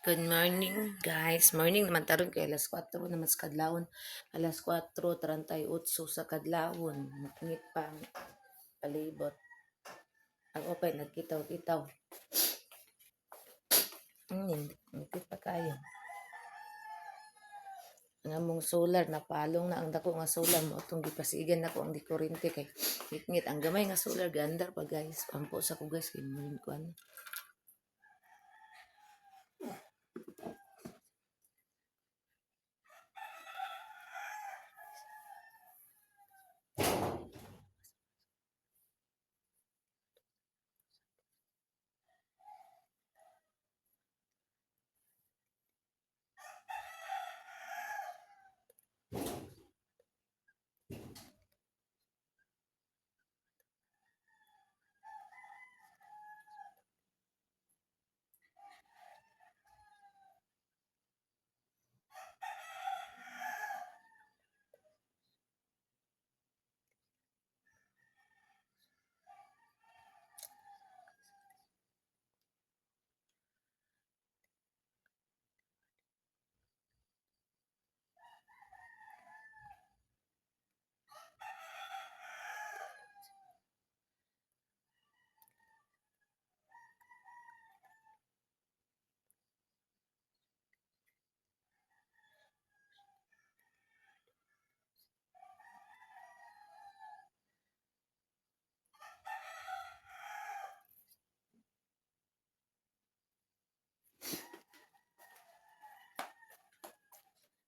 Good morning, guys. Morning naman taron kay alas 4 naman sa kadlawon. Alas 4:38 sa kadlawon. Ngit pa ang palibot. Ang opay nagkitaw-kitaw. Ngit pa kayo. Ang among solar napalong na ang dako nga solar mo tong gipasigan nako ang dikurente kay ngit ang gamay nga solar gandar pa guys. Ampo sa ko guys kay mo ko ano.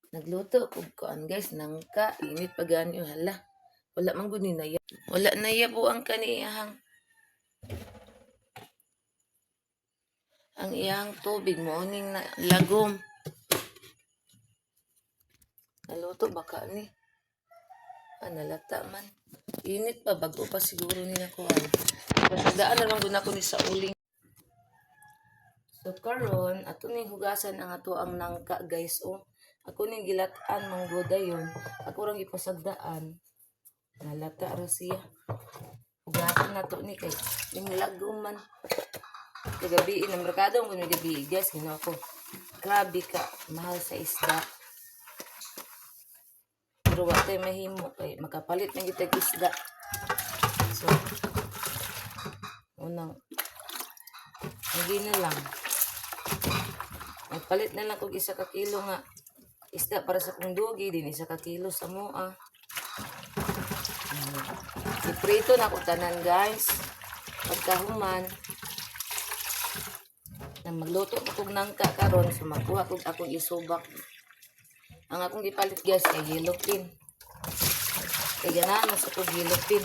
Nagluto ko kuan guys nangka init pa gani hala. Wala man gud ni naya. Wala na po ang kaniyahang ang iyang tubig mo ning na lagom. Naluto baka ni. Nalata man. Init pa bago pa siguro nila ko ano. Pasadaan na lang gud ako ni sa uling. So karon ato ning hugasan ang ato ang nangka guys oh. Ako ning gilatan manggodayon. Ako rang ipasagdaan. Nalata ra siya. Hugasan na to ni kay ning lagom man. Kagabi ng merkado ang gabi guys hino ako. Grabe ka mahal sa isda. Pero wala mahimo kay makapalit na gitag isda. So unang hindi na lang. Magpalit na lang kog isa ka kilo nga isda para sa kong dugi din isa ka kilo sa moa. Iprito na ko tanan guys. Pagkahuman na magluto ko kog nangka karon so magkuha kog akong isubak. Ang akong gipalit guys kay yellow pin. Kay ganahan sa kog yellow pin.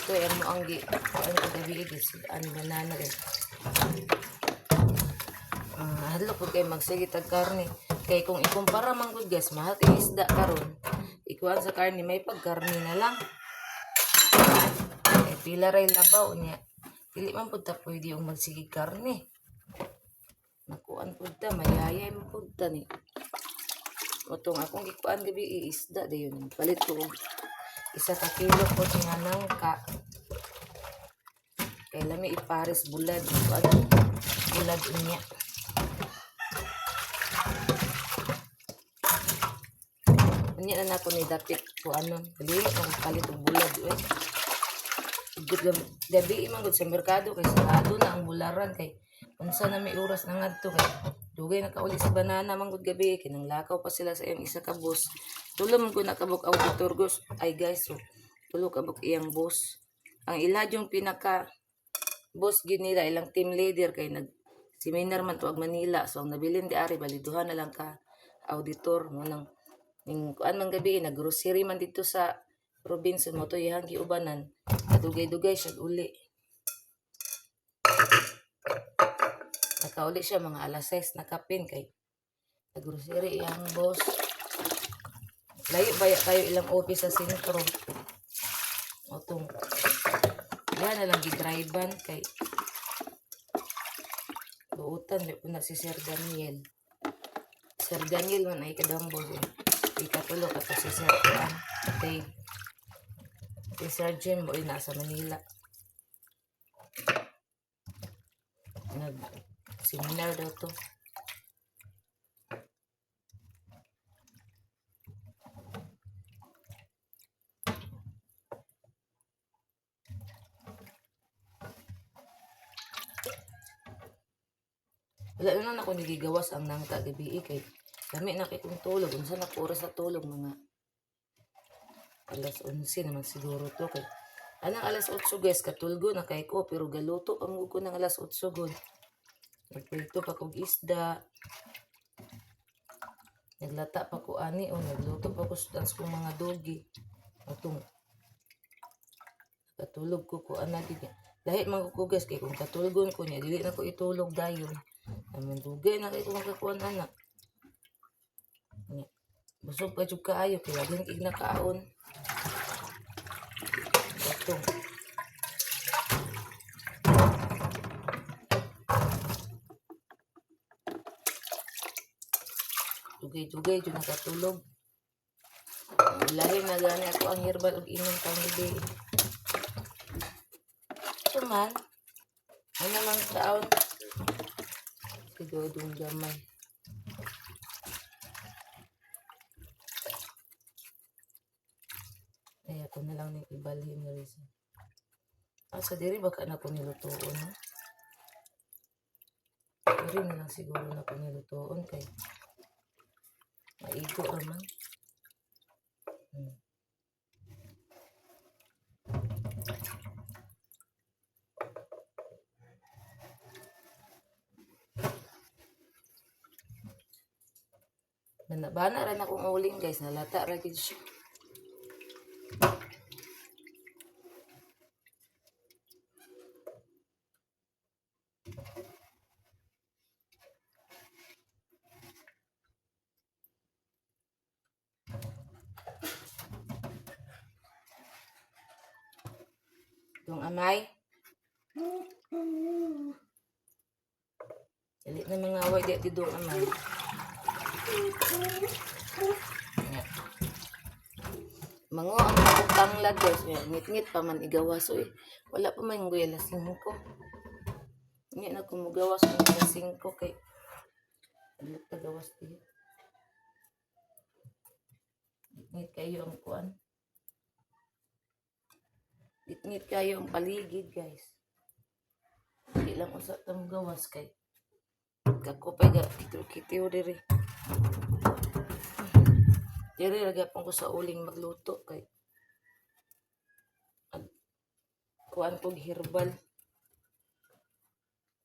Ito ay mo ang gabi guys. Ano banana guys. Hadlo ko kay magsige tag karne. Kay kung ikumpara man gud guys, mahal kay isda karon. Ikuan sa karne may pagkarne na lang. Pila ray labaw niya. Dili man pud ta pwede yung magsige karne. Nakuan pud ta, mayayay man pud ta ni. Otong akong gikuan gabi isda dayon. Palit ko isa ka kilo po nga nangka. Kay lami ipares bulad. Bulad niya. Anya na nako ni dapit ko ano. Dili ko palit og bulad eh. Gabi man gud sa merkado kay sarado na ang bularan kay unsa na may oras na ngadto kay dugay na kauli sa banana man gud gabi kay nang lakaw pa sila sa iyang isa ka boss. Tulo man gud nakabuk auditor gos ay guys so tulo kabuk iyang boss. Ang ila yung pinaka boss gid nila ilang team leader kay nag seminar man tuag Manila so ang nabilin di ari baliduhan na lang ka auditor mo nang ning kuan man gabi nag-grocery man dito sa probinsya mo to iyang giubanan dugay-dugay siya uli. Nakauli siya mga alas 6 nakapin kay nag-grocery iyang boss. Layo baya kayo ilang office sa sentro. Otong yan na lang gidrivean kay buutan may po na si Sir Daniel. Sir Daniel man ay kadambo. Ikatulo ka si Sir Juan. Dave. Si Sir Jim mo ay nasa Manila. Nag-seminar daw to. Wala na ako nagigawas ang nangta gabi kay kami na kay kong tulog. Unsa na ko oras sa tulog mga alas 11 naman siguro to kay anang alas 8 guys katulgo na kay ko pero galuto ang ko ng alas 8 gud. Nagprito pa kog isda. Naglata pa ko ani o nagluto pa ko sa kong mga dogi. Atong katulog ko ana gid. Lahi man ko guys kay kung katulgon ko niya dili na ko itulog dayon. Naman dugay na kay kung makakuan anak. Busog pa jud kaayo kay laging igna kaon. Ito. Dugay-dugay jud nakatulog. Lahi na gani ako ang herbal og inom pang gabi. Ito man. Ano man kaon? Siguro gamay. Ay, ako na lang ng ibalhin nga rin. Sa diri baka na ko nilutoon, ha? Diri na lang siguro na ko nilutoon kay maigo naman. Bana rin akong uling guys, nalata rin siya. Yung amay. Salit na mga away di doon amay. Mango ang tanglad guys. Ngit-ngit pa man igawas. Uy, wala pa man yung lasing ko. Hindi na kumugawas yung lasing ko kay ano tagawas din. Ngit kayo ang kuan. Ngit kayo ang paligid guys. Hindi lang usap tang gawas kay kakupay ga kitiw diri. Diri lagapon ko sa uling magluto kay kuan kog herbal.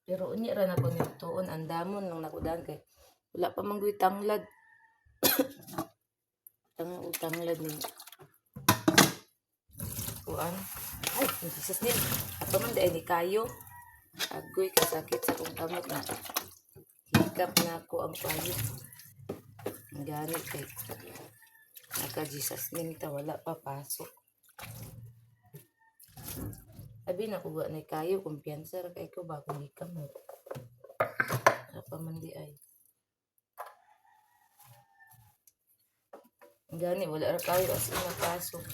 Pero unya ra na ko nituon andamon nang nakudan kay wala pa manggoy tanglad. Tanglad ni kuan. Ay, Jesus name. Ato man dai ni kayo. Agoy kasakit sa kong kamot na. Hikap na ako ang payo. Ang gani kay naka-Jesus name ta wala pa pasok. Sabi na ko na kayo kumpiyansa ra kay ko ba kung hikamot. Apa man di ay. Ang gani wala ra kayo as napasok.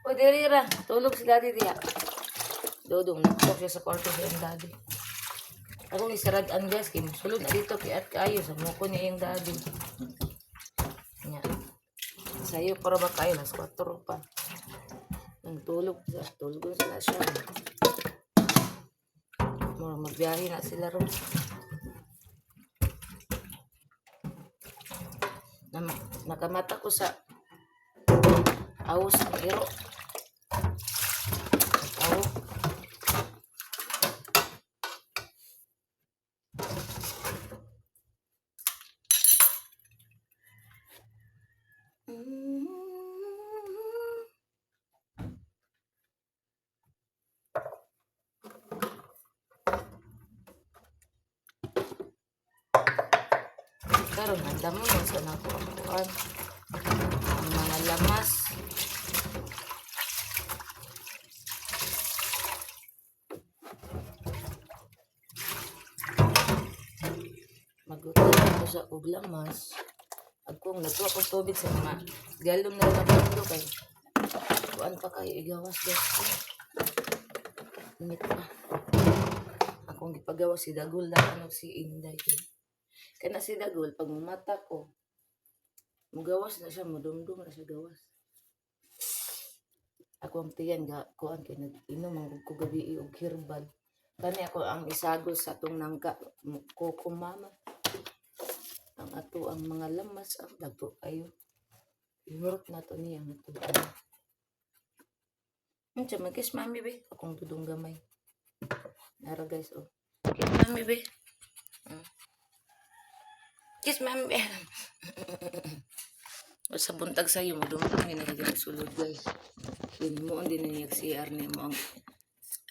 O diri ra, tulog si daddy diya. Dodong nagtok siya sa kwarto sa iyang daddy. Ako isarad-an guys, kay sulod na dito kay at kayo sa muko niya yung daddy. Nya. Sayo para ba kayo, las 4 pa. Nang tulog sila siya. Magbiyahe na sila ron. Nakamata ko sa awos ng iro. Awo. Karon handa mo man sa nakuan. Ang mga lamas. Magutan ko sa ug lamas. Agkong nagtuwa kong tubig sa mga galon na nabundo kay kuan pa kayo igawas guys. Init pa. Akong gipagawas si Dagol na ano si Inday. Kana si Dagol pag mata ko mugawas na siya, mudumdum na siya gawas. Ako ang tiyan ga kuan kay nag-inom ang ko gabi og herbal. Kani ako ang isagol sa tong nangka ko mama. Ang ato ang mga lamas ang dagko ayo. Iwork na to niya ang ato. Unsa man kiss mami be akong dudong gamay. Nara guys oh. Kiss mami be. Kiss mami be. O sa buntag sa iyo, madumdum nga nagiging sulod guys. Hinuon din na niyag CR ni mo ang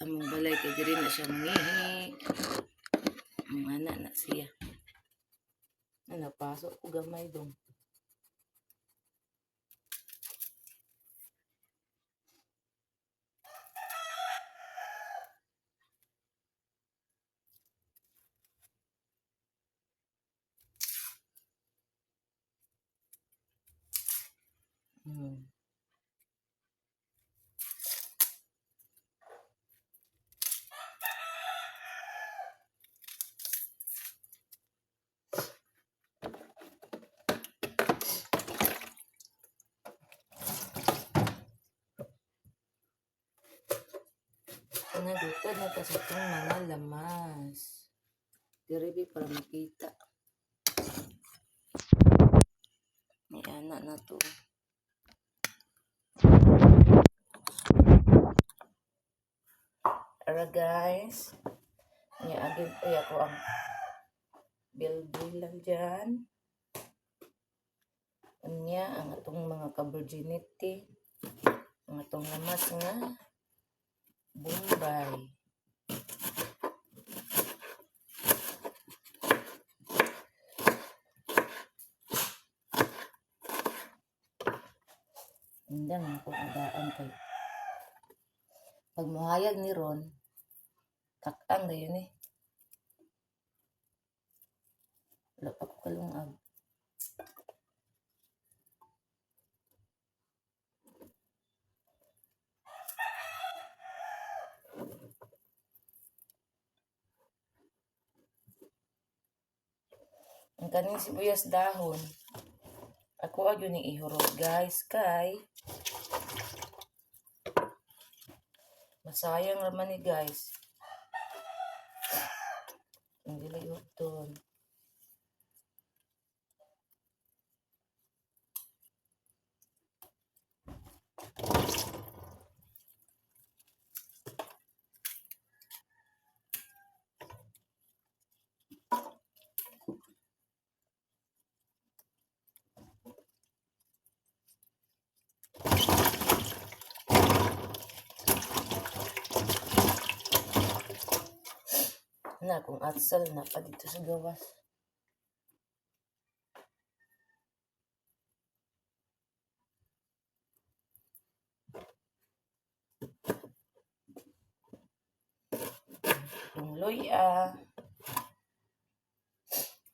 among balay kay diri na siya mangihi. Ang anak na siya. Napasok ko gamay dong. Nagutad na ta sa itong mga lamas. Diribi para makita. May anak na to. Ara guys. Nga agin ay ako ang bilbil lang dyan. Anya ang atong mga ka-virginity. Ang atong lamas nga Bombay. Indang ako adaan kay pag muhayag ni Ron takang na yun eh. Wala pa ko kalungag. Ang kaning sibuyas dahon ako agyo ni ihurot guys kay masayang naman ni guys. Ang dilayot doon. Na kung atsal na pa dito sa gawas. Yung luya.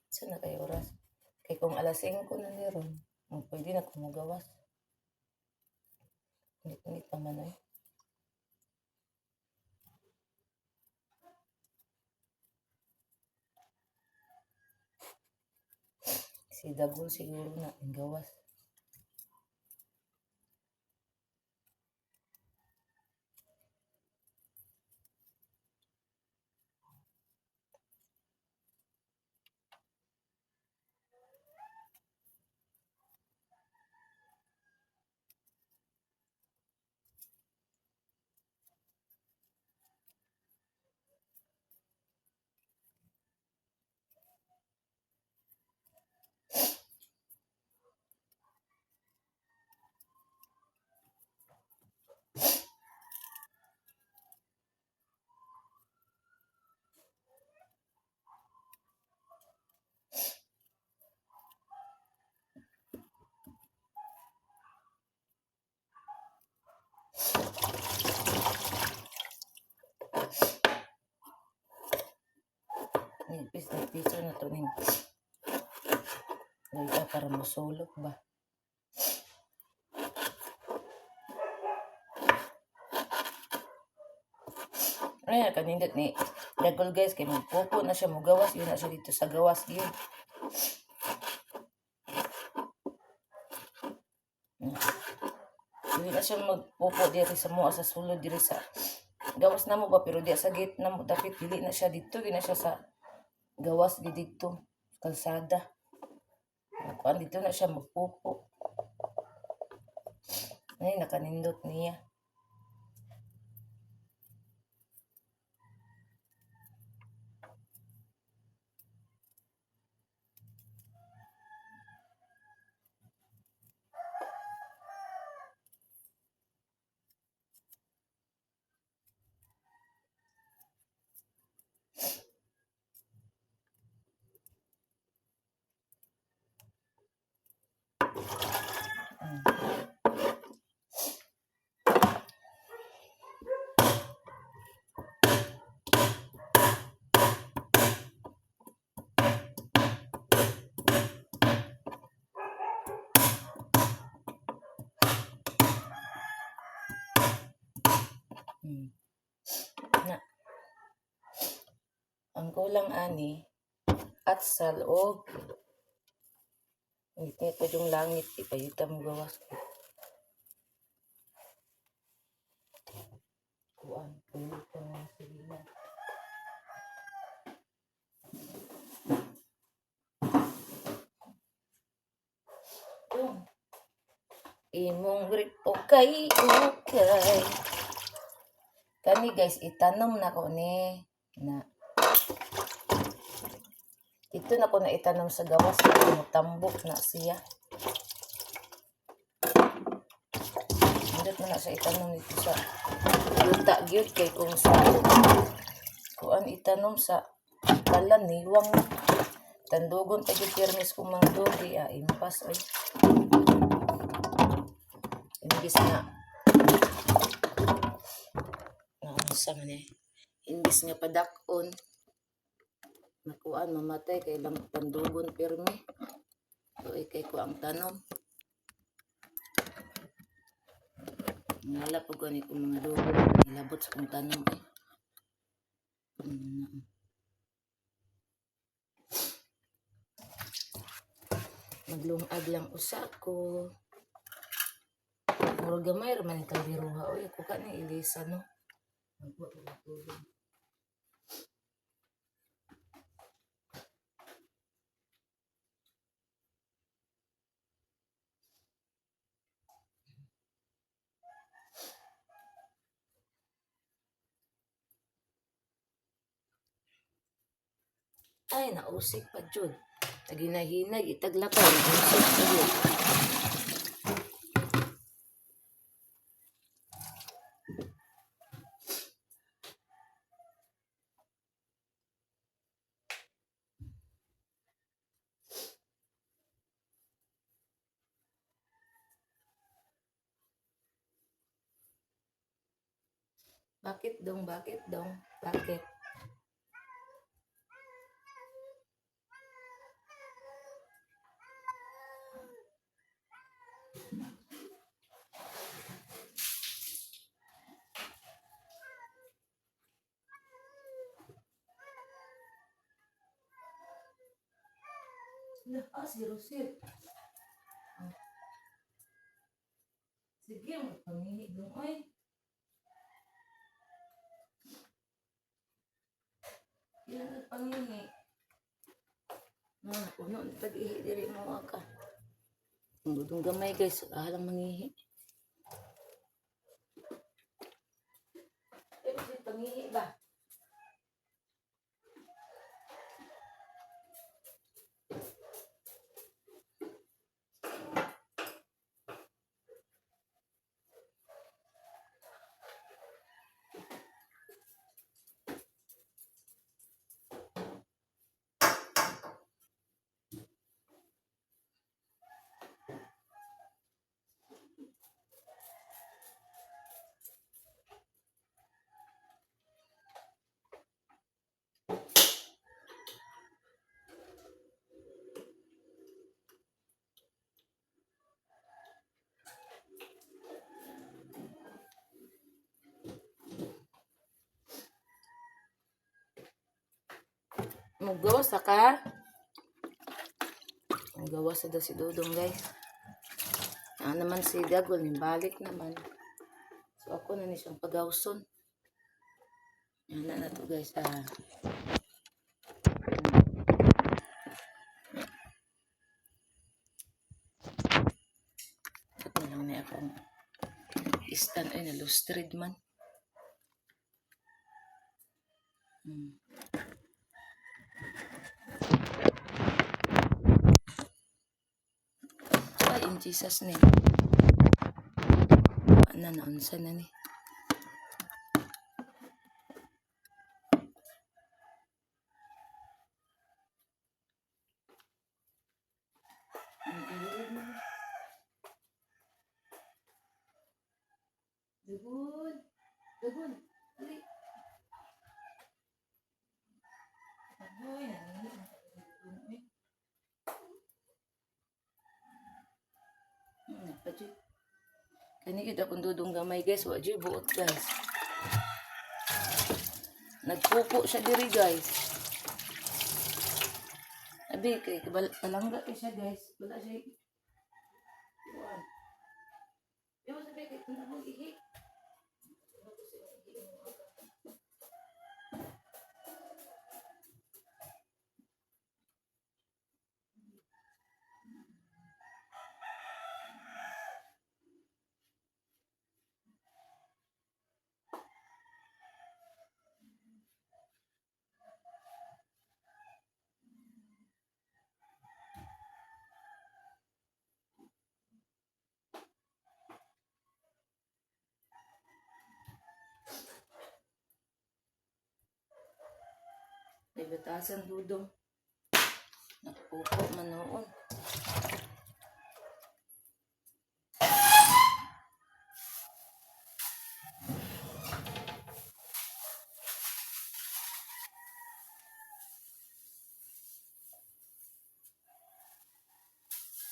Saan na kayo oras? Kaya kung alas 5 na niron, pwede na kumugawas. Init naman eh. Si Dagol siguro na ang gawas. Nipis na piso na to ning Gaya para masulok ba. Ayan, kanindot ni Dagol guys, kay magpupo na siya, mugawas, yun na siya dito sa gawas, yun. Hindi na siya magpupo diri sa mo, sa sulod, diri sa gawas na mo ba, pero di sa gate na mo, dapat dili na siya dito, di na siya sa gawas, di dito, kalsada. Kuan dito na siya magpupo. Ay, nakanindot niya. Na, ang kulang ani at sa loob. Ngit pa yung langit, ipayuta mo gawas. Kuan, pulutan mo sila. Imong grip okay. Kani guys, itanom na ko ni na ito na ko na itanom sa gawas na tambok na siya. Hindi mo na siya itanom dito sa luta gyud kay kung sa kuan itanom sa talan niwang tandugon pa gyud permis kung mga dogi impas ay. Imbis na sa man imbis nga padakon nakuan mamatay kay lang tandugon permi so kay ko ang tanom ngala po gani kong mga dugon nilabot sa kong tanom maglungag lang usa ko murag gamay ra man itaw biruha oy ako ka ni ilisa no. Ay, nausik pa dyan. Taginahinag, itaglapay. Nausik pa dyan. Bakit dong? Bakit dong? Bakit? Si Rosil. Sige, magpangihi dong. Ay. Yan nagpangihi. Puno, tag-ihi diri mo ka. Ang dudong gamay guys, alang mangihi. Pero si pangihi ba? Maggawas na ka? Maggawas na daw si Dudong, guys. Naman si Dagol, balik naman. So, ako na ni siyang pagawson. Yan na to, guys. Ito lang na akong istan ay nalustrid man. Ay, in Jesus name. Naunsa na ni. Dugol. Dugol. Dali. Agoy, nanginig. Nagpa-dyo. Kani kita kung Dudong gamay, guys. Wadyo buot, guys. Nagpupo siya diri, guys. Abi, kay kalangga kay siya, guys. Wala siya. Iwan. Iwan sabi, kay kung ako ihi. May batasan, Dudong. Nagpupo man noon.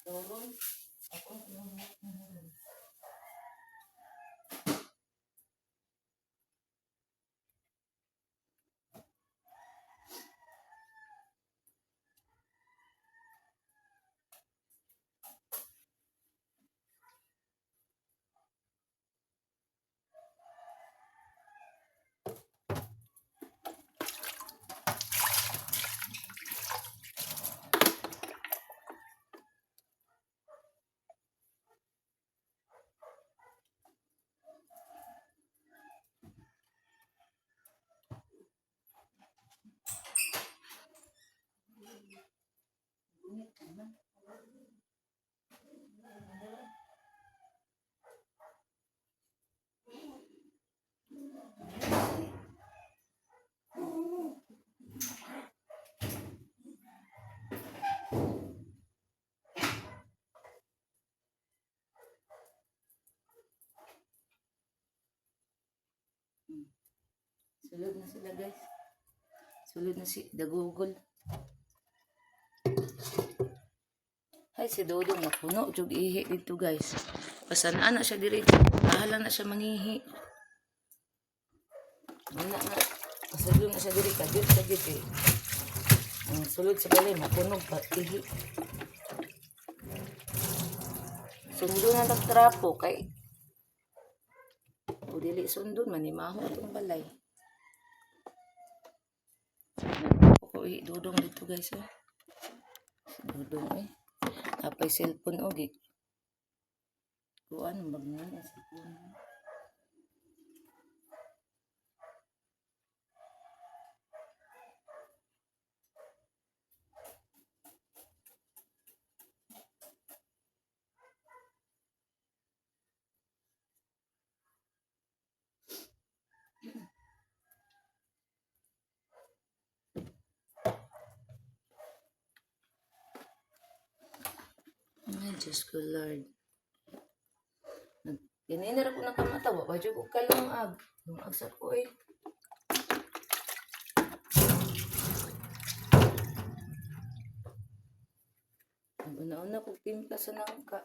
Turun. Ako nung sulod na sila, guys. Sulod na si Dagugol. Ay, si Dudong napuno. Jug ihi dito, guys. Pasanaan na siya diri. Bahala na siya mangihi. Wala na. Pasulod na siya diri. Kadyot sa dito. Ang sulod sa balay, mapunog pa. Ihi. Sundo na nagtrapo kay o dili sundon manimaho itong balay. Ako Dudong dito, guys. Dudong apay cellphone ogi. Kuan magnan ang cellphone. Ay, Diyos ko, Lord. Ganyan na rin ko nakamatawa. Wadyo ko kalungag. Lumag sa ko Una-una kong timpla sa nangka.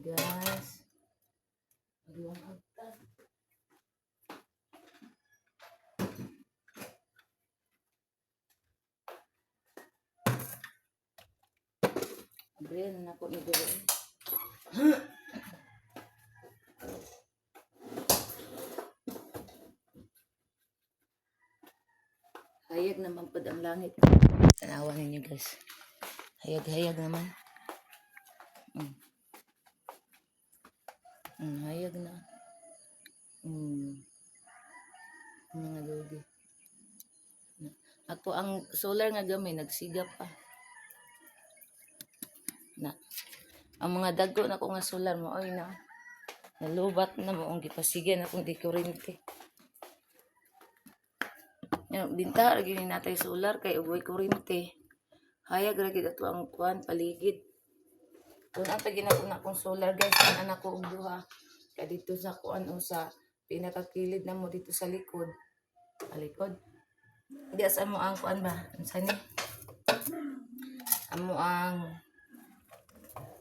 Guys. Aduh, agta. Brian, ako ni Brian. Hayag naman pad ang langit. Tanawa ninyo guys. Hayag-hayag naman. Hayag na. Mga lugi. Ako ang solar nga gamay, nagsigap pa. Na. Ang mga dago na ko nga solar mo, ay na. Nalubat na mo, ang gipasigan akong di kurente. Binta, lagi ni natay solar, kay ugoy kurente. Hayag lagi ato ang kuan paligid. Doon ang taginako na akong solar guys, ang anak ko ugduha. Kaya dito sa kuan o sa pinakakilid na mo dito sa likod. Alikod. Hindi asa mo ang kuan ba? Saan ni? Amo ang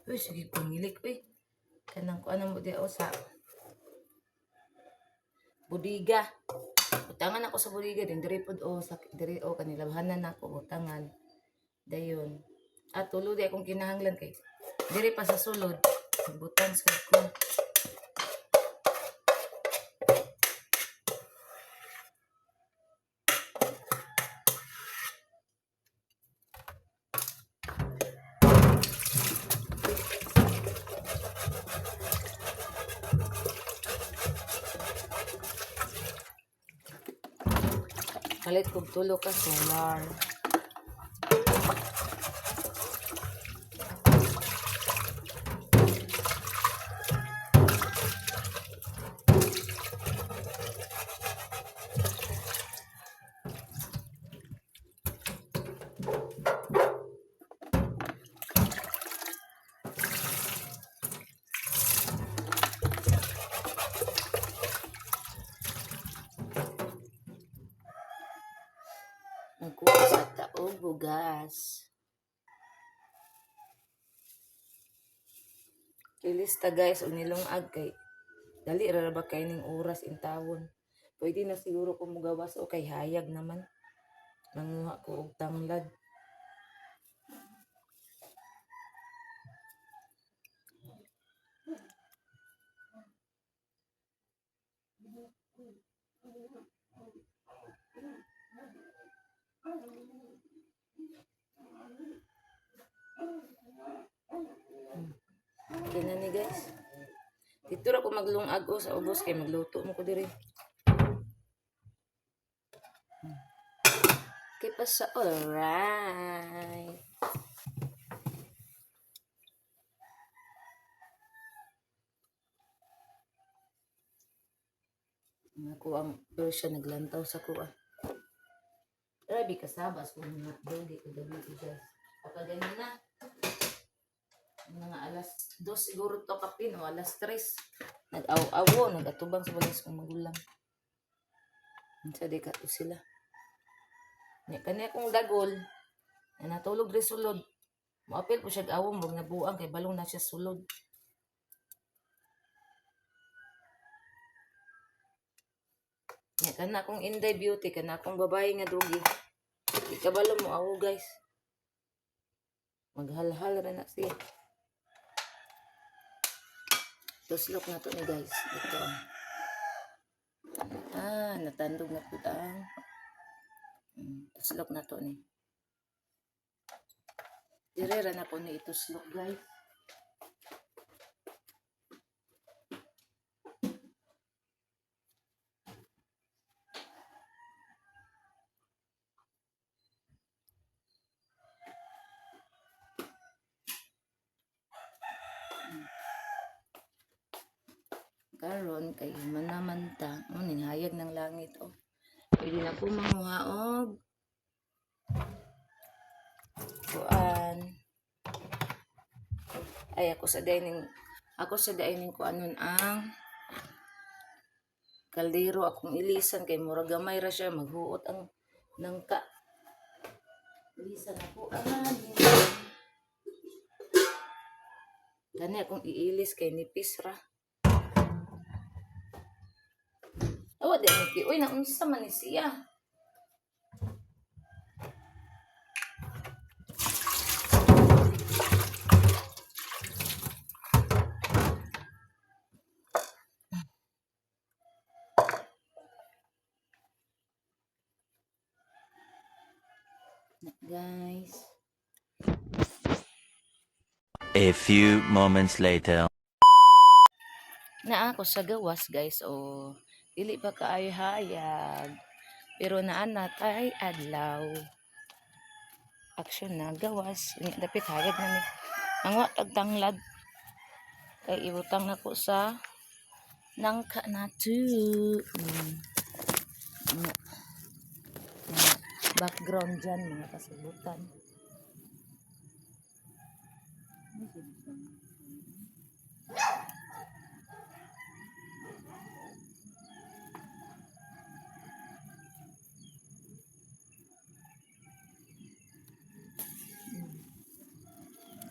uy, sige pangilik uy. Kanang kuan mo di o sa budiga. Utangan ako sa budiga din diri pod o sa diri o kanilabhanan nako utangan. Dayon. At tulo di akong kinahanglan kay diri pa sa sulod. Butan sa ko. Palit kog tulo ka solar. Nagkuha sa taog bugas. Ilista guys, o nilungag kay dali ra ba kay ning oras in tawon. Pwede na siguro ko mugawas o kay hayag naman. Nanguha ko og tanglad. Okay na ni guys. Dito ra ko maglungag o sa ubos kay magluto mo ko diri. Okay pa sa alright. Ako ang version naglantaw sa kuha. Grabe kasabas kung mga dogi ko gabi guys. Kapag ganyan na. Mga alas 2 siguro to kapin o alas 3. Nag-aw-awo, nag-atubang sa balas kong magulang. Sa di ka to sila. Kanya kong dagol, na natulog rin sulod. Maapil po siya awong, huwag nabuang, kay balong na siya sulod. Kana akong Inday Beauty, kana akong babae nga dugi. Ikabalo mo awo guys. Maghalhal rin na siya. Tuslok na to ni guys. Ito. Natandog na po ang. Tuslok na to ni. Direra na po ni ituslok guys. Karon kay manamanta ninghayag ng langit oh. Pwede na po manguhaog kuan ay ako sa dining Ako sa dainin ko anon ang kaldero akong ilisan kay murag gamay ra siya maghuot ang nangka. Ilisan ako Gani akong iilis kay nipis ra. Awa di niki. Uy, naunsa man ni siya. Guys. A few moments later. Naa ako sa gawas guys o dili pa kaayo hayag. Pero naan natay adlaw. Action na gawas. Dapit hayag na ni. Ang tagtanglad. Kay ibutang nako sa nangka na to. Background dyan, mga kasibutan.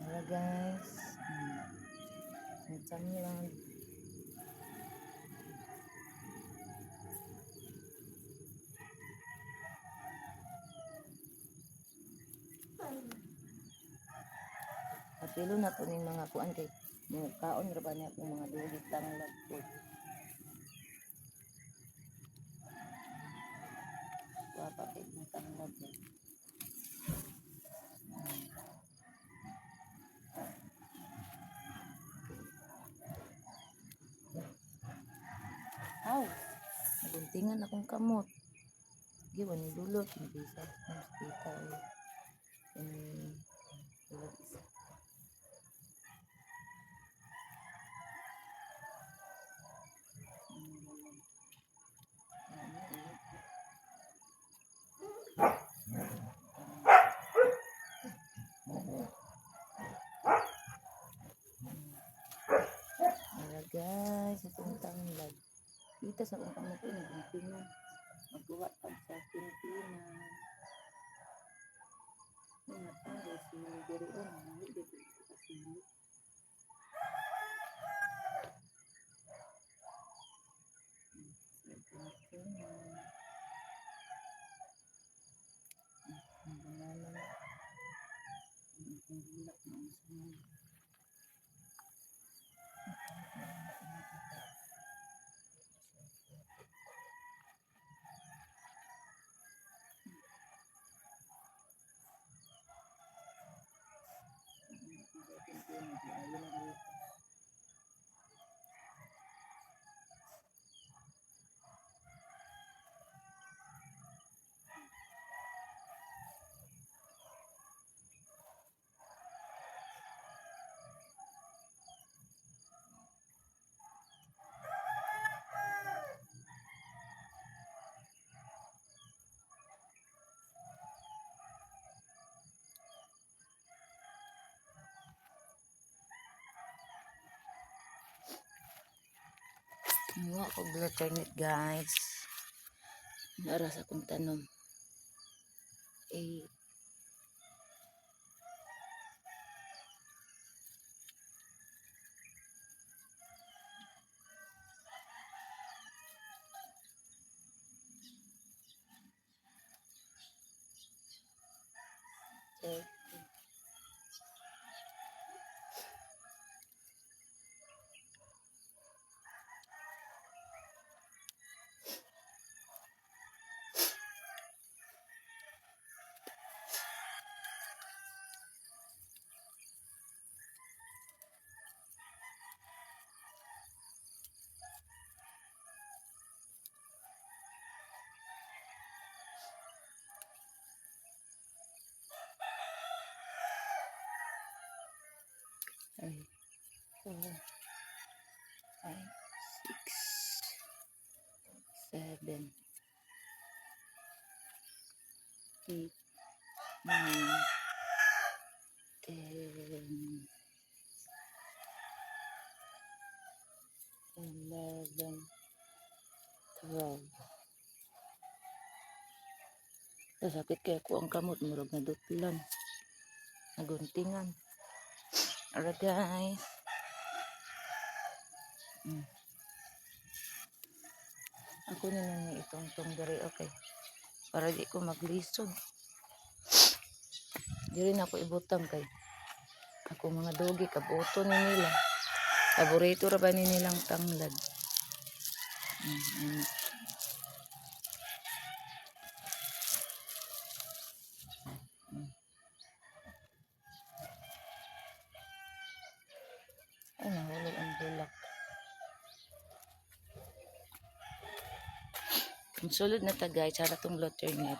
Hello guys. Macam lang. Apilo na po ng mga kuan kay mga kaon ra ba niya ng mga dulit tanglad po. Wapa kay mga tanglad. Aw, naguntingan akong kamot. Giwan ni dulot, nabisa sa hospital. Guys, itong tanglad. Kita sa kong kamot ko, naguntingan. Magbuhat pag sa Pilipinas. Mga tao, sinigirion, hindi dito sa sili. Nga ko blood guys. Naras akong tanom. Eh, ay, 4, 5, 6, 7, 8, 9, 10, 11, 12. Sakit kaya ko ang kamot, murag na dutlan. Naguntingan. Alright guys. Ako na lang itong dere, okay. Para di ko maglisod. Di rin ako ibutang kay ako mga dogi, kabuto ni nila. Paborito ra ba ni nilang tanglad. Ay, nahulog ang bulak. Ang sulod na tagay, tsara tong blotter net.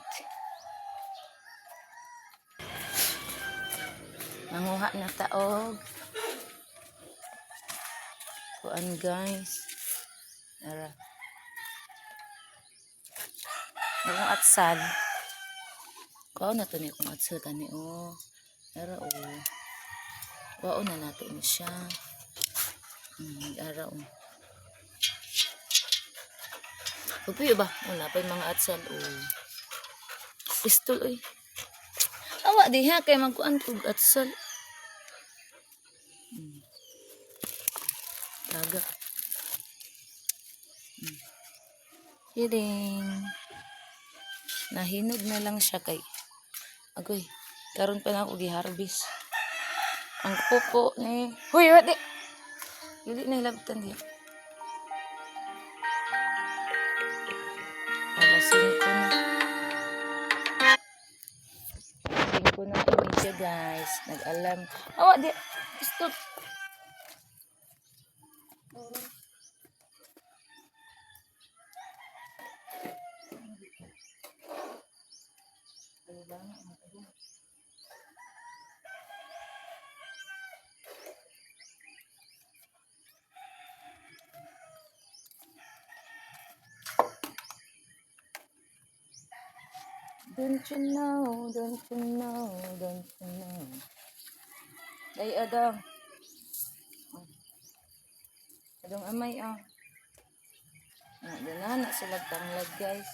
Nanguha na taog. Kuan guys. Nara. Ang atsal. Kuha na to ni kung atsal kani o. Nara o. Kuha na nato ni siya. Nara o. Upiyo ba? Wala pa yung mga atsal o. Pistol oy. Awa di ha kay magkuan kog atsal. Taga. Hiring. Nahinog na lang siya kay. Agoy, karon pa na ako gi-harvest. Ang pupo ni. Huy, wadi. Dili na ilabtan di. Alasin ko na. Alasin ko na imidya guys. Nag-alam. Awa di. Stop. Don't you know, don't you know, don't you know. Day adong. Adong amay ah. Ganana sila tanglad guys.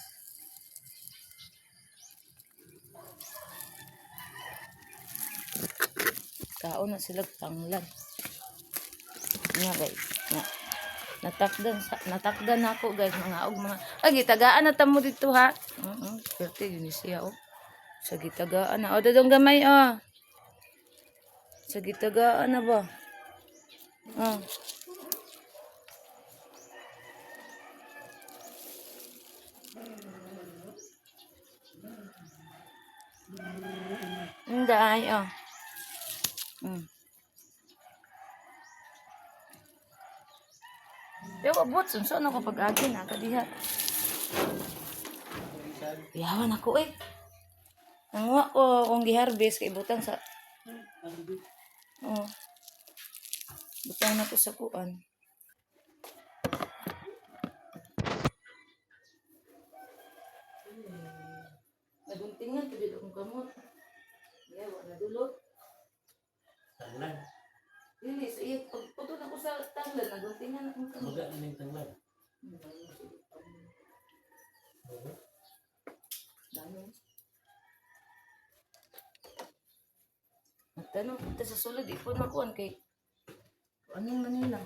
Kaon na sila tanglad. Nga guys. Nga. Natakdan ako guys mga og mga gitagaan na tamo dito ha. Perte yun siya oh. Sa gitagaan na. O dadong gamay ah. Sa gitagaan na ba? Inday ah. Pero abot, sunso ako pag-agi na kadiha. Yawan ako eh. Nanguha ko kung gi-harvest kay butang sa butang na ko sa kuan. Naguntingan ko dito kung kamot. Yawan na dulot. Tanglad. Dili, sa iyo, pagputo na ko sa tanglad, naguntingan akong kamot. Maga na yung tanglad. Dami. Magtanong kita sa sulod, ipon makuan kay anong Manila.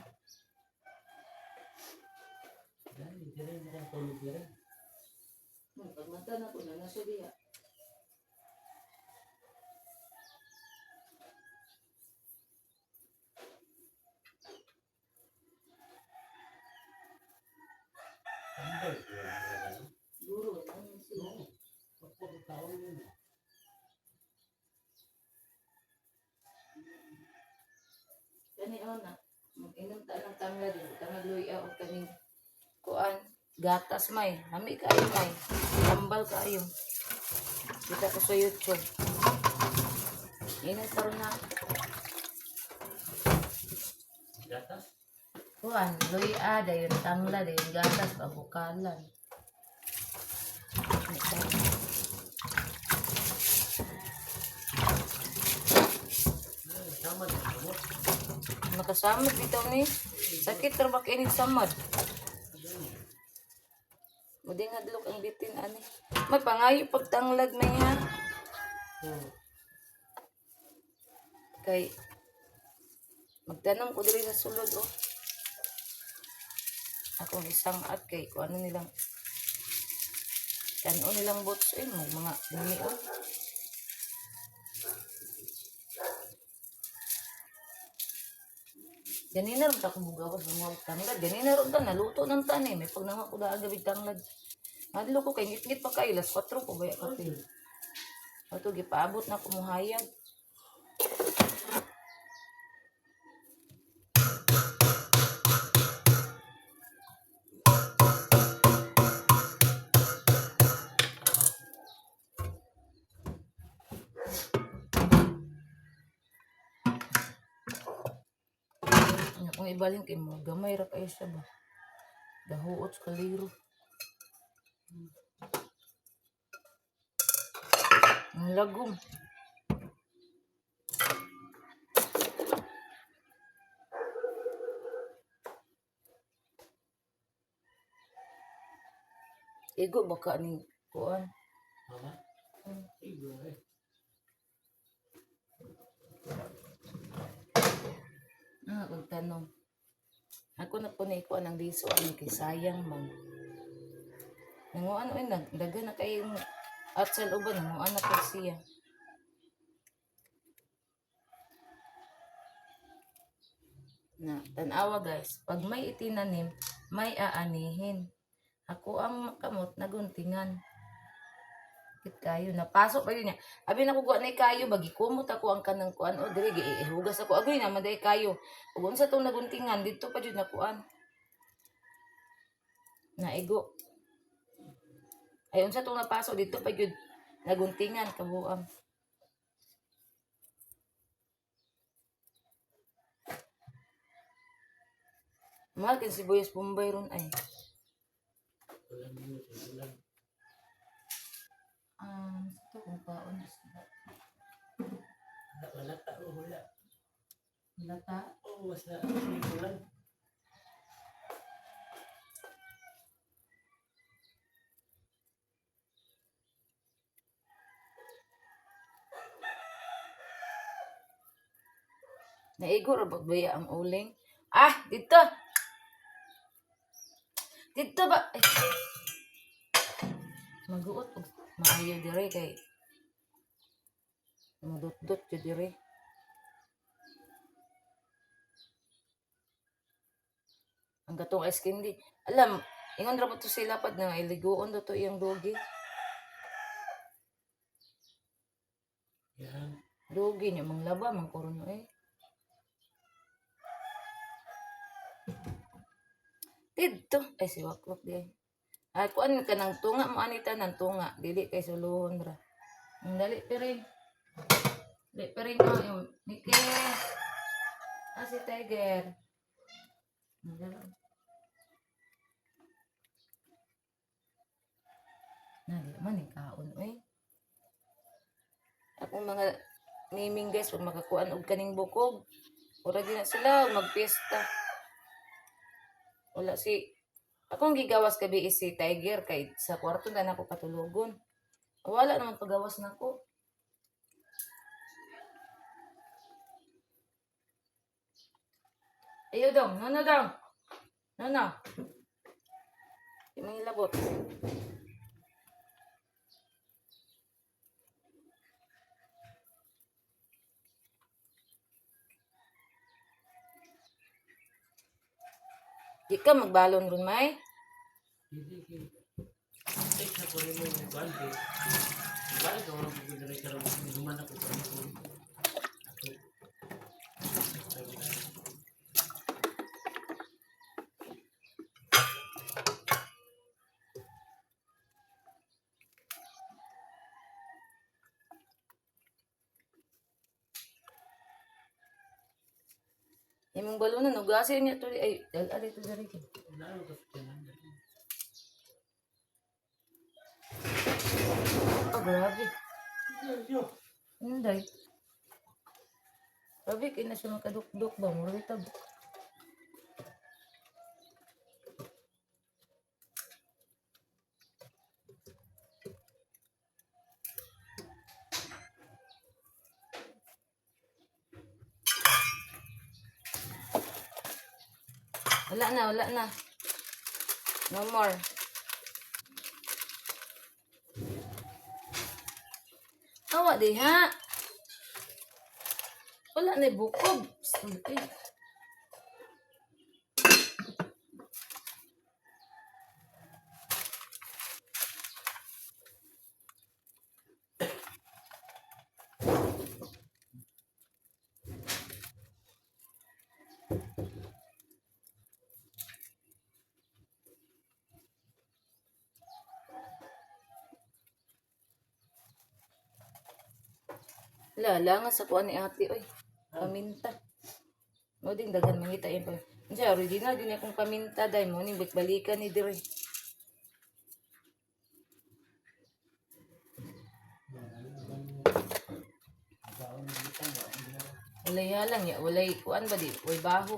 Dali, dire mo kang tulog dire. Pagmata na ko na nasa diya. Duro, ano sila? Pagpapataon yun. Kani na, mag-inom ta ng tanglad, tanglad luya o kaning kuan, gatas may, nami kayo may, tambal kayo. Kita ko sa YouTube. Inom karon na. Gatas? Kuan, luya, dayon tanglad, dayon gatas, pabukalan. Sama na mo. Makasamad bitaw ni. Sakit ra ba kining samad? Mading hadlok ang bitin ani. May pangayo pagtanglad may ha. Oo. Kay magtanom ko diri sa sulod oh. Akong isang at kay kung ano nilang kanon nilang bots eh mga dumi oh. Ganina rin ako bugawas ng mga tanglad. Ganina rin ta, naluto ng tanim. May pag naman ko na agawid tanglad. Madlo ko kay ngit-ngit pa kay las 4 ko baya kape. Ato gipaabot na kumuhayag. Ano kung ibalin kay mo gamay ra kayo siya ba. Dahuot sa kaliro. Ang lagom. Igo baka ni kuan. Mama? Igo eh. Kung tanong. Ako na po na ikuan ang diso ani kay sayang man. Nanguan oy daga na kayong atsal uban nanguan na po siya. Na tanawa guys, pag may itinanim, may aanihin. Ako ang kamot naguntingan. Kit kayo napasok pa yun niya. Abi na ko na kayo bagi kumot ako ang kanang kuan o diri gihugas ako agoy na maday kayo. Ug unsa tong naguntingan dito pa jud na kuan. Naigo. Ay unsa tong napasok dito pa jud naguntingan kabuam. Mahal kin sibuyas Bombay ron ay. Ulan mo. Ulan. Ito kung paon. Wala ta. Wala. Lata. Oo, basta. Ulan. Naigo ra ba baya ang uling? Ah, dito. Dito ba? Ay. Maguot og maayo dire kay madot-dot jud dire. Ang gatong ice candy. Alam, ingon ra ba to sila pad na iliguon do to iyang dogi. Yan. Dogi niya manglaba man kuron eh. Dito ay si wakwak di. Ay kuan ka nang tunga mo anita nang tunga dili kay suluhon ra. Ang dali piring. Dali piring ko yung Miki. Si Tiger. Nali man ni kaon oy. Akong mga miming guys pag makakuan og kaning bukog. Ora di na sila magpiesta. Wala si akong gigawas kabi si Tiger kay sa kwarto na nako patulugon. Wala naman pagawas nako. Ayo dong, nono dong. Nono. May labot. Di ka magbalon ron, May? Hindi. Ay, sa ko rin mo yung bante. Balik ako lang pagkagaray ka rin. Guman ako pa ako. Imong balunan, nugasin niya to. Ay, dal-ali to dali. Wala ako kasi kanan. Oh, grabe. Yo. Hindi. Grabe, kaya na siya makaduk-duk ba? Muritab. Wala na, wala na. No more. Awa di ha. Wala na bukob. Stupid. Lala nga sa kuan ni ate oy. Paminta. Mo ding daghan mangita yun pa. Diya, original din akong paminta dahil mo ning balikan ni dire. Walay halang ya, walay kuan ba di, way baho.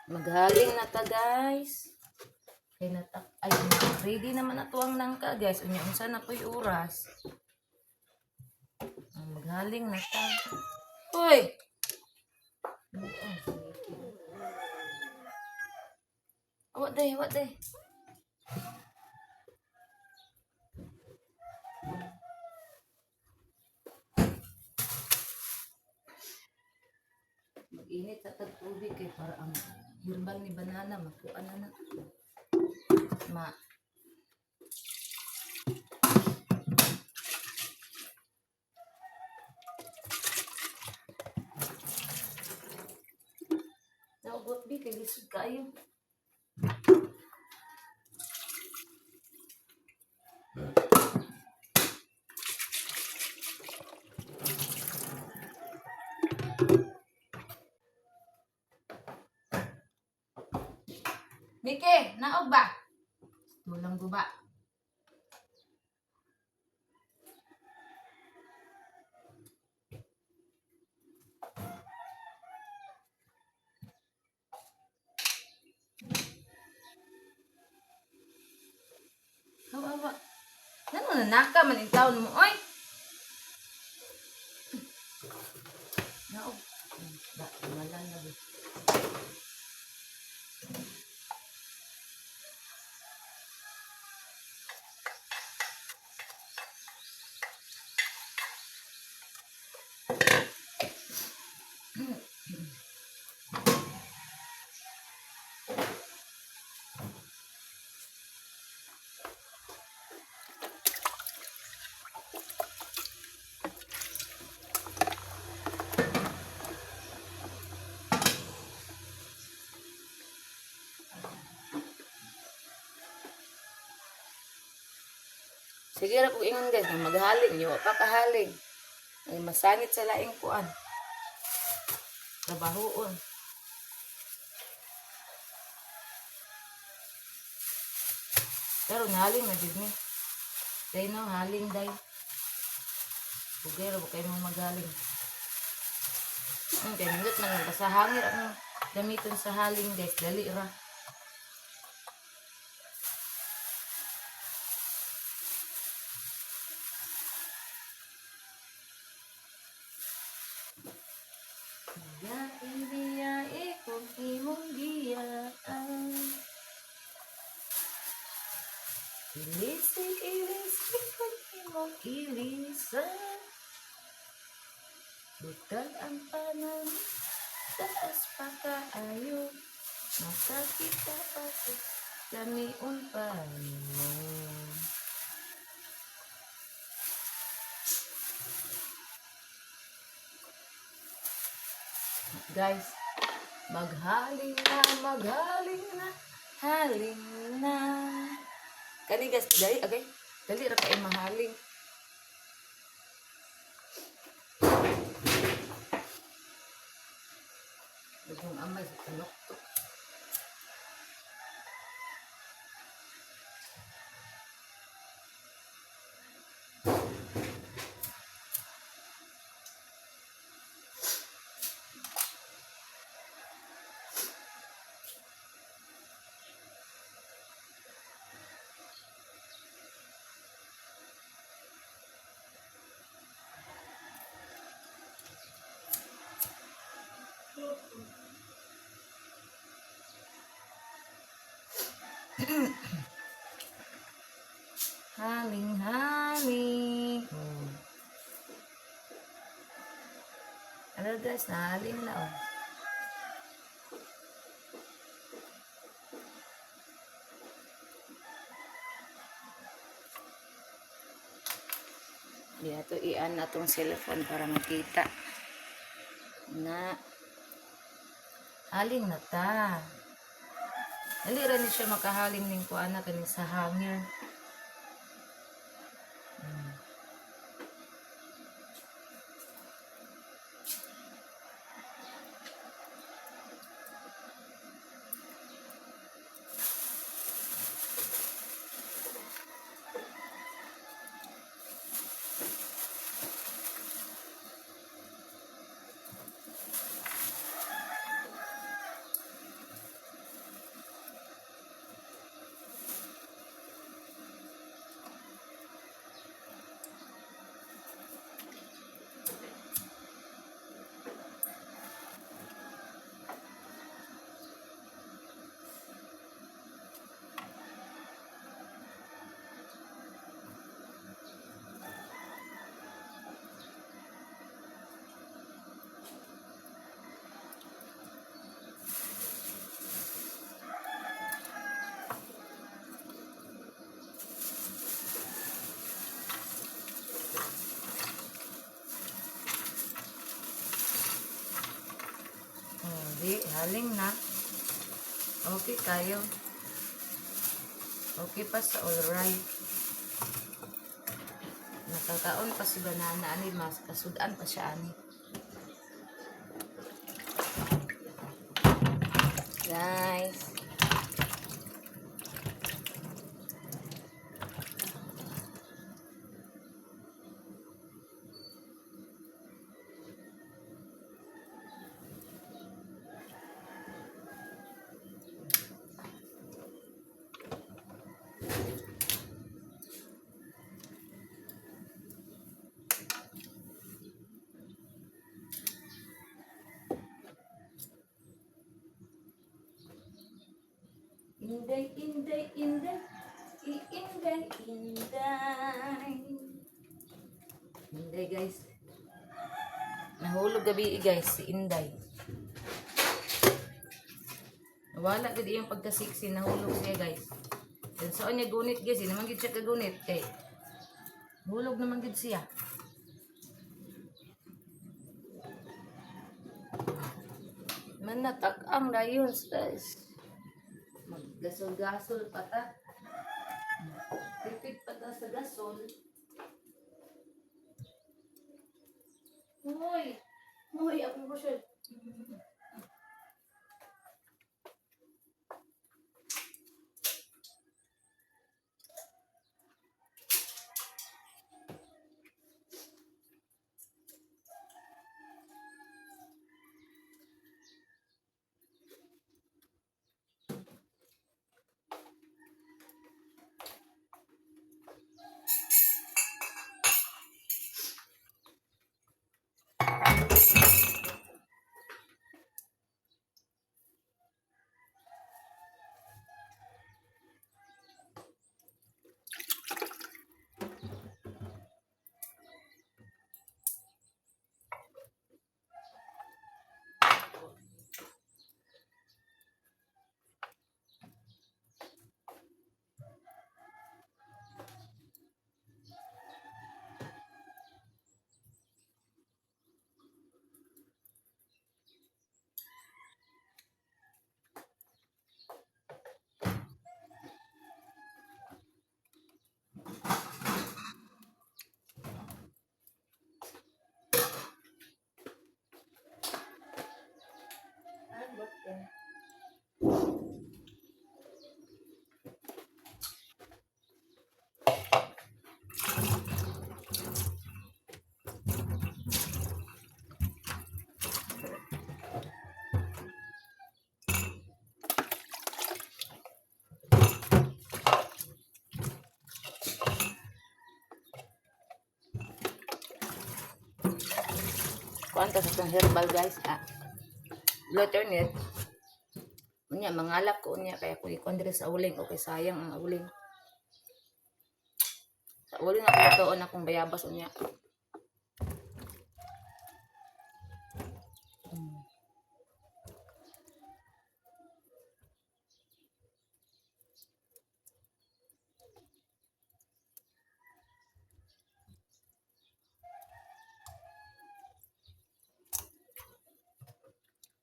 Maghaling na ta guys. Kay natak ay ready naman na tuwang nangka guys. Unya unsa na koy oras. Maghaling na ta. Hoy. What day, what day? Mag-init sa tubig kay para ang hirbal ni banana makuan na. Ma. Naugot bi kay lisod kayo. Mike, naog ba? Tulang guba. Hawa. Nano nanaka man in taon mo, oy. Naog. Wala na ba? Sige ra kung ingon guys, na maghaling, yung pa kahaling. Ay masangit sa laing kuan. Trabahoon. Pero nahaling na jud ni. Day no, haling day. Bugero ba kayo mo maghaling. Kaya nindot man lang sa hangir ang gamiton sa haling guys, dali ra. Ya ibiya ikong imong giyaan. Ilisik pag imong ilisan. Butag ang panahon, taas pa kaayo. Masakita ako, kamiun pa mo. Guys, maghaling na, haling na. Kani guys, dali, okay? Dali ra kayo mahaling. Dugong amay sa tunok to. Haling-haling. Ano guys, nahaling na oh. Dito iyan na tong cellphone para makita na haling na ta. Dali ra ni siya makahaling ning kuana kaning sa hanger. Di, haling na. Okay tayo. Okay pa sa alright. Nakakaon pa si banana ani, mas kasudaan pa siya ani. Guys. Inday, inday, inday. Inday, inday. Inday guys. Nahulog gabi guys si Inday. Wala gid iyang pagka-sexy, nahulog siya guys. Dan saan niya gunit guys, naman gid siya kagunit kay hulog naman gid siya. Manatak ang dayon guys. Maggasol-gasol pa ta. Tipid pa ta sa gasol. Hoy! Hoy, ako ko siya. Kuanta sa itong herbal guys. Alternate. Unya, mangalap ko unya, kaya kung ikon dire sa uling, okay, sayang ang uling. Sa uling ako tuon akong bayabas unya. Mm.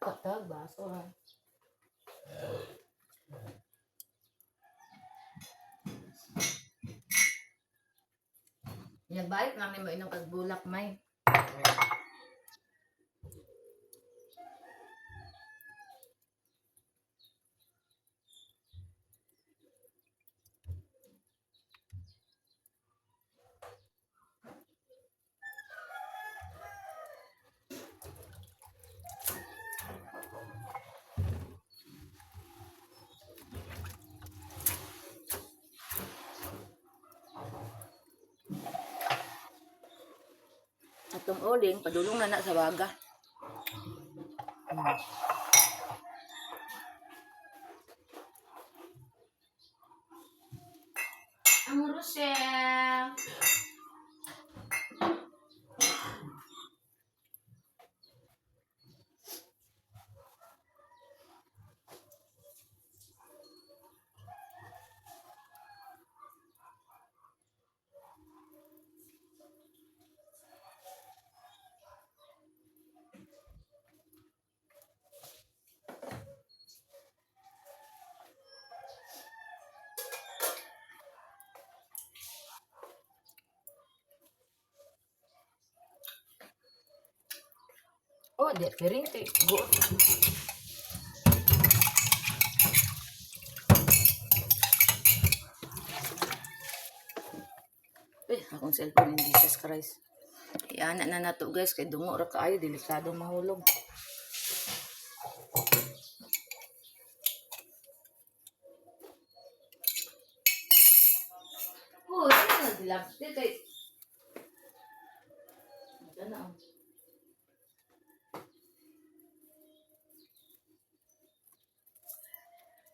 Katag, baso ha. Nagbalik lang ni mo inom kag bulak, may. Atong uling, padulong na sa baga. Mm. Ang Rochelle! Oh, di, piring, go. Akong cellphone, in Jesus Christ. Iana na nato guys, kay dungo ra kaayo, delikado mahulog. Oh, sino nagdilag? Di kay... Diyan na ang...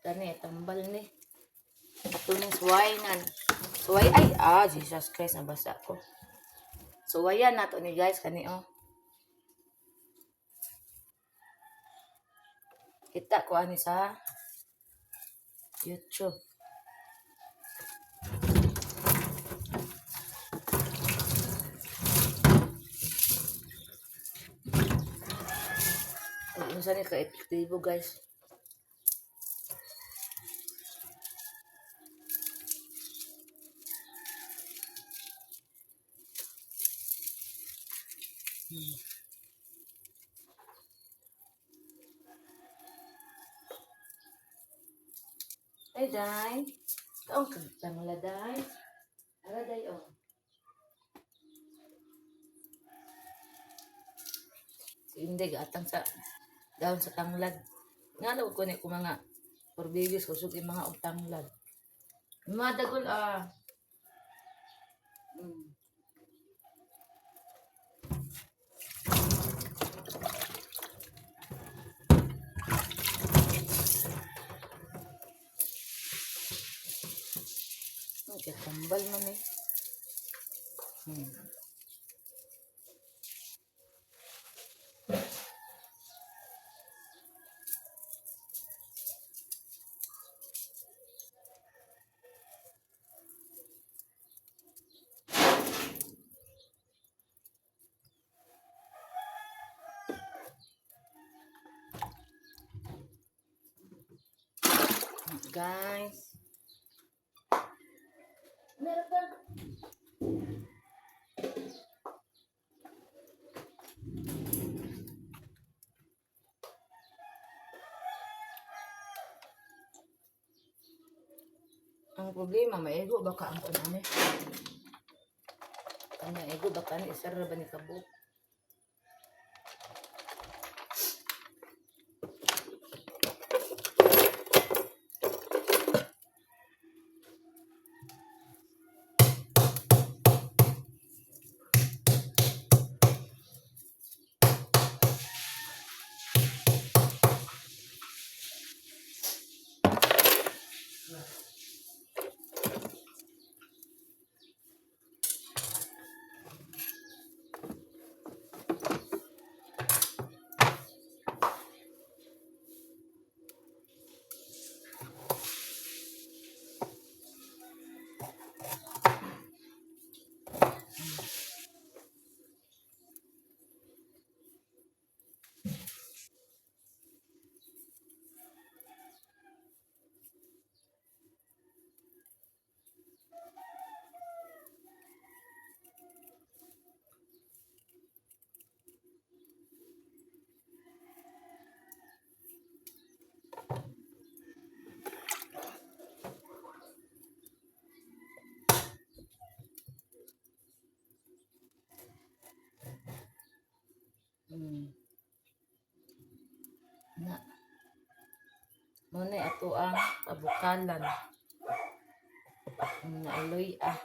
Kani, tambal ni. Ato ning suwainan. Suway, ay, Jesus Christ, nabasa ko. Suwayan nato ni guys, kani, oh. Kita ko ani sa YouTube. Ano sa ni ka-epektibo guys. Ay, day. Kaong kagtang la, day. Ara, day, oh. Si Inday, atang sa daon sa tanglad. Nga daw ko ni ko mga for babies, kusog yung mga og tanglad. Mga dagol, Mm. Okay, tambal man eh. Guys. Meron ka. Ang problema, maego baka ang ano eh. Kanya ego baka ni isar ba ni kabuk. Na. Muna ato ang pabukalan. Naaloy ah.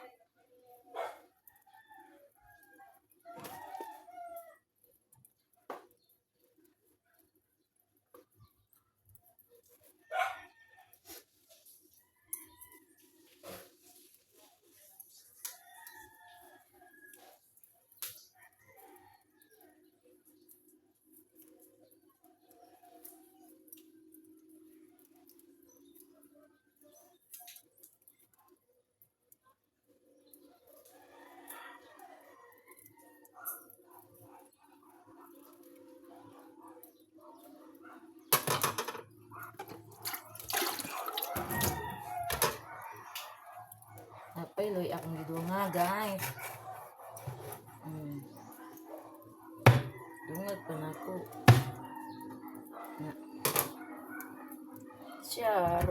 Napay loy akong gidunga guys. Dungag pa na ako. Na. Char.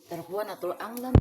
Tarapuan na to ang lam.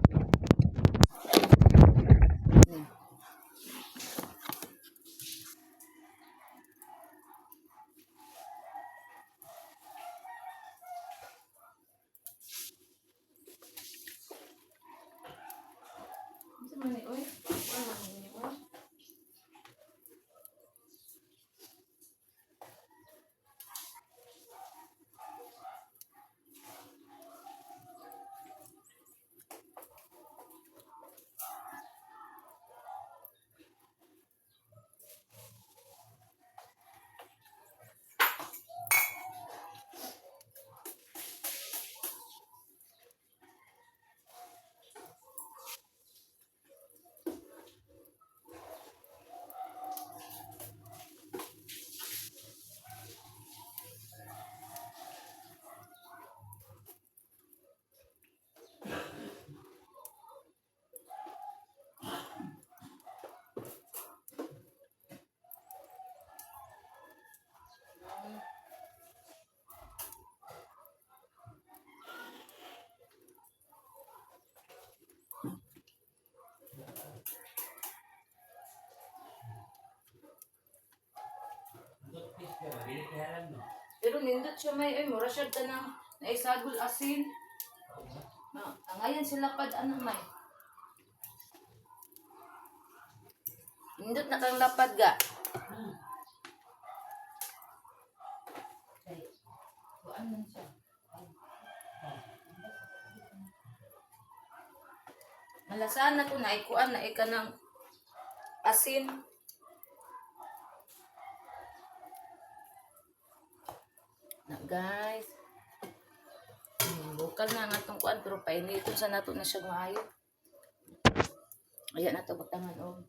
Pero nindot siya may ay mura siya tanang naisagol asin. Na, angayan sila pad ano may. Nindot na kang lapad ga. Okay. Kuan man siya. Malasahan na ko na ikuan na ika ng asin. Na guys. Bukal na nga itong kuan pero painiton sa nato na siya maayo. Ayan na ito batangan o.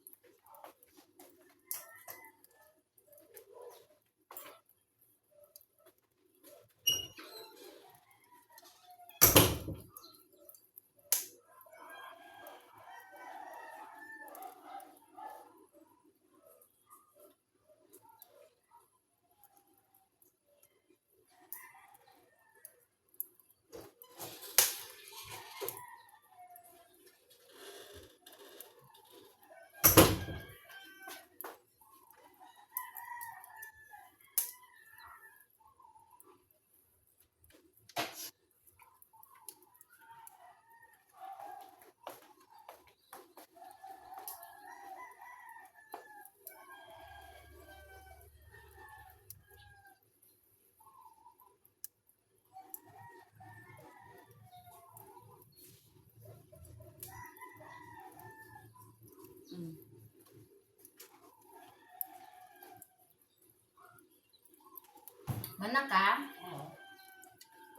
Mana ka? Oo.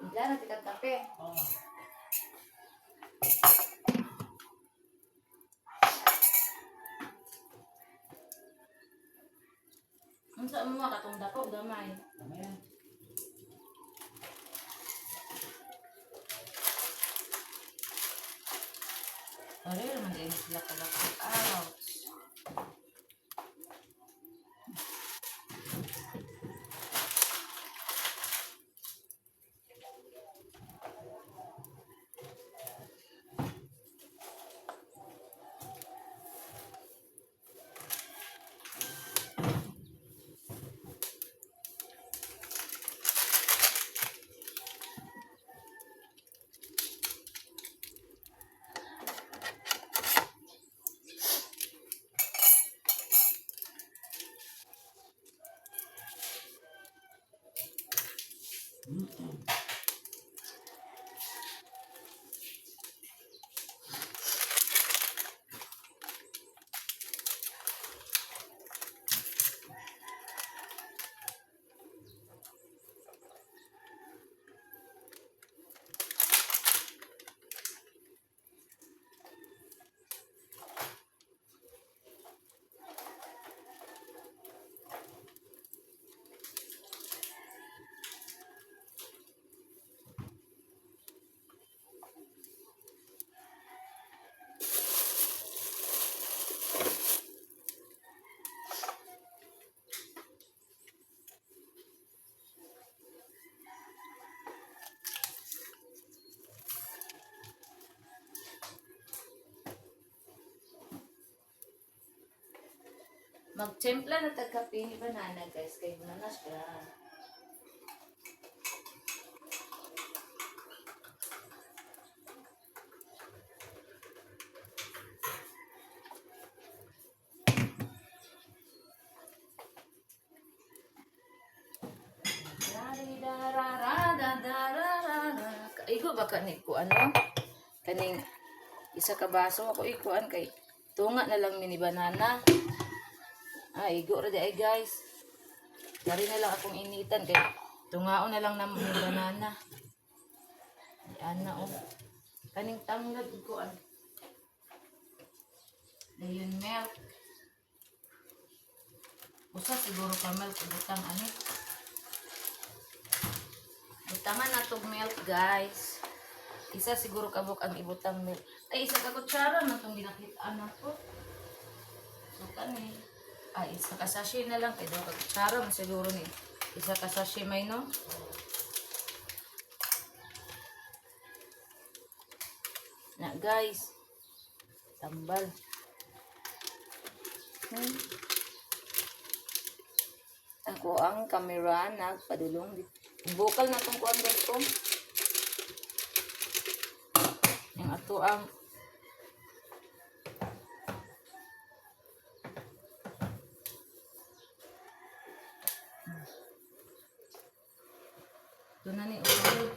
Diyan na tika kape. Oo. Ang saan mo katong dako gamay. Tama yan. Pare naman din sila kalaki. Ouch. Magtimpla na tagkape ni banana guys kay banana siya. Igo ba ka ni ko ano? Kaning isa ka baso ako ikuan kay tunga na lang mini banana. Igo ra di ay guys. Dari na lang akong initan kay tungaon na lang na mini banana. Yan na oh. Kaning tanglad ikuan. Dayon milk. Usa siguro ka milk butang ani. Butangan na tog milk guys. Isa siguro kabuk ang ibutang milk. Ay, isa ka kutsara man itong ginakitaan ako. So, kani. Isa ka sachet na lang. Kaya daw ka kutsara man siguro ni. Isa ka sachet may no. Na guys. Tambal. Ako ang camera nagpadulong dito. Bukal na itong kuwan guys ko. Yung ato ang ito na ni ulit.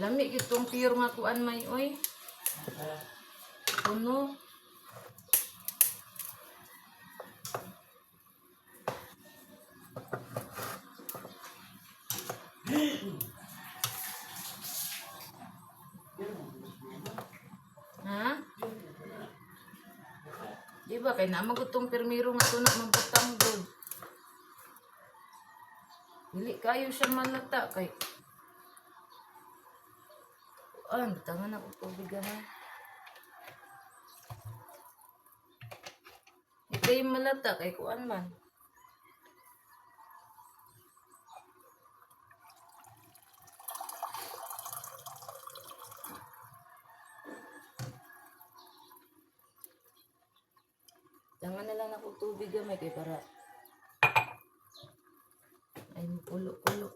Lami itong pure nga kuan may oy. Puno. Ha? Di ba kay naman itong permiro nga ito na mabutang good. Dili kayo siya malata kay tangan ako tubig ha. Ito yung malata kay kuan man. Tangan na lang ako tubig gamay kay para ay pulo-pulo.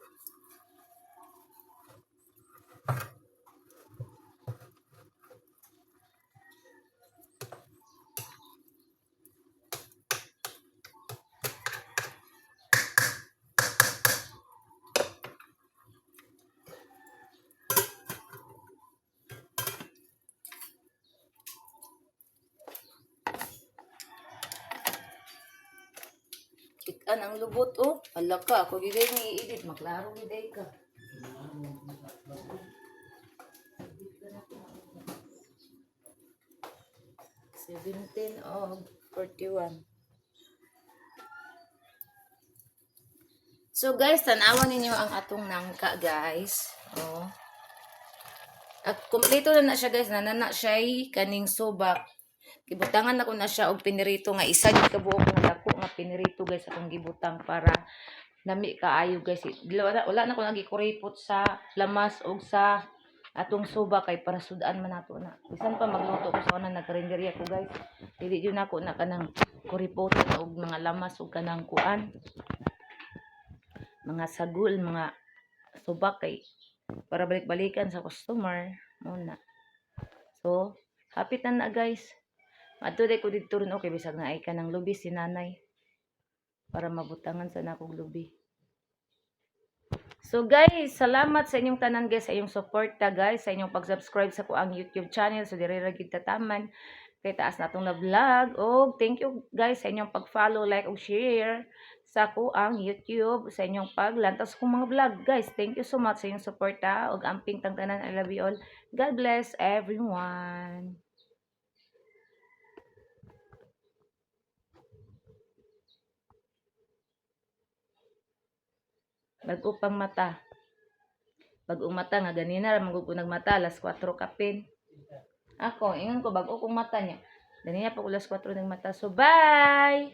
Balik-an ang lubot, oh. Hala ka, ako giday ni i-edit. Maklaro giday ka. 17:41. So guys, tanawan ninyo ang atong nangka guys. Oh. At kumpleto na siya guys, nanana siya kaning subak. Gibutangan ako na siya og pinirito nga isa gid ka buok nga dako nga pinirito guys akong gibutang para nami kaayo guys. Wala na ko nagikuripot sa lamas og sa atong subak kay para sudan man nato na. Bisan pa magluto ko sa una nagkarinderya ko guys. Dili jud nako na kanang kuripot og mga lamas og kanang kuan. Mga sagol, mga subak kay para balik-balikan sa customer muna. So, hapit na guys. Ato day ko dito rin okay bisag na ay ka ng lubi si nanay para mabutangan sa nakog lubi. So guys, salamat sa inyong tanan guys, sa inyong suporta guys, sa inyong pag-subscribe sa kuang YouTube channel. So dire ra gid tataman kay taas na itong na vlog. Og thank you guys sa inyong pag-follow, like, ug share sa kuang YouTube, sa inyong paglantas kong mga vlog guys. Thank you so much sa inyong suporta og amping tang tanan. I love you all. God bless everyone. Bago pang mata. Bagong mata nga ganina ra magug nagmata alas 4 kapin. Ako, ingon ko bago kong mata niya. Ganina pa alas 4 nagmata. So bye.